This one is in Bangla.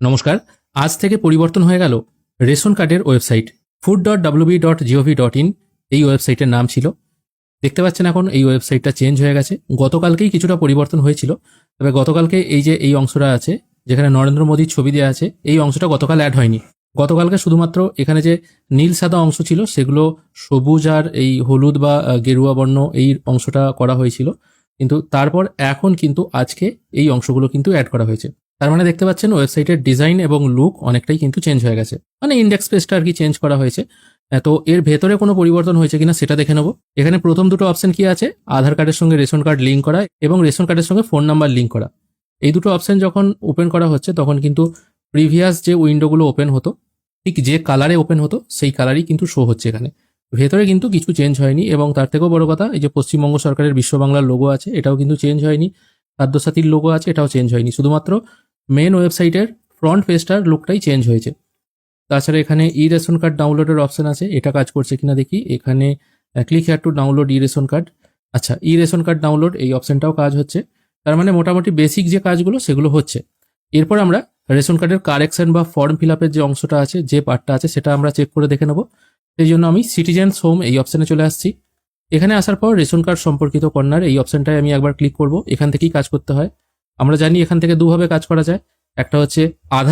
নমস্কার। আজ থেকে পরিবর্তন হয়ে গেল রেশন কার্ডের ওয়েবসাইট। food.wb.gov.in এই ওয়েবসাইটের নাম ছিল। দেখতে পাচ্ছেন এখন এই ওয়েবসাইটটা চেঞ্জ হয়ে গেছে। গতকালকেই কিছুটা পরিবর্তন হয়েছিল, তবে গতকালকে এই যে এই অংশটা আছে যেখানে নরেন্দ্র মোদীর ছবি দেওয়া আছে, এই অংশটা গতকাল অ্যাড হয়নি। গতকালকে শুধুমাত্র এখানে যে নীল সাদা অংশ ছিল সেগুলো সবুজ আর এই হলুদ বা গেরুয়া বর্ণ এই অংশটা করা হয়েছিল, কিন্তু তারপর এখন কিন্তু আজকে এই অংশগুলো কিন্তু অ্যাড করা হয়েছে। তার মানে দেখতে পাচ্ছেন ওয়েবসাইটের ডিজাইন এবং লুক অনেকটাই কিন্তু চেঞ্জ হয়ে গেছে, মানে ইন্ডেক্স পেজটা আর কি চেঞ্জ করা হয়েছে। তো এর ভেতরে কোনো পরিবর্তন হয়েছে কিনা সেটা দেখে নেবো। এখানে প্রথম দুটো অপশন কি আছে, আধার কার্ডের সঙ্গে রেশন কার্ড লিঙ্ক করা এবং রেশন কার্ডের সঙ্গে ফোন নাম্বার লিঙ্ক করা। এই দুটো অপশন যখন ওপেন করা হচ্ছে তখন কিন্তু প্রিভিয়াস যে উইন্ডোগুলো ওপেন হতো ঠিক যে কালারে ওপেন হতো সেই কালারই কিন্তু শো হচ্ছে এখানে। ভেতরে কিন্তু কিছু চেঞ্জ হয়নি, এবং তার থেকেও বড় কথা এই যে পশ্চিমবঙ্গ সরকারের বিশ্ব বাংলার লোগো আছে এটাও কিন্তু চেঞ্জ হয়নি, খাদ্যসাথীর লোগো আছে এটাও চেঞ্জ হয়নি, শুধুমাত্র মেন ওয়েবসাইটের ফ্রন্ট পেজটার লুকটাই চেঞ্জ হয়েছে। তাছাড়া এখানে ই রেশন কার্ড ডাউনলোডের অপশন আছে, এটা কাজ করছে কিনা দেখি। এখানে click here to download E ration card. আচ্ছা, ই রেশন কার্ড ডাউনলোড এই অপশনটাও কাজ হচ্ছে। তার মানে মোটামুটি বেসিক যে কাজগুলো সেগুলো হচ্ছে। এরপর আমরা রেশন কার্ডের কারেকশন বা ফর্ম ফিল আপের যে অংশটা আছে, যে পার্টটা আছে সেটা আমরা চেক করে দেখে নেব। সেই জন্য আমি সিটিজেন্স হোম এই অপশনে চলে আসছি। এখানে আসার পর রেশন কার্ড সম্পর্কিত কর্নার এই অপশনটায় আমি একবার ক্লিক করব। এখান থেকেই কাজ করতে হয়। আমরা জানি এখান থেকে দুভাবে কাজ করা যায়, একটা হচ্ছে আধার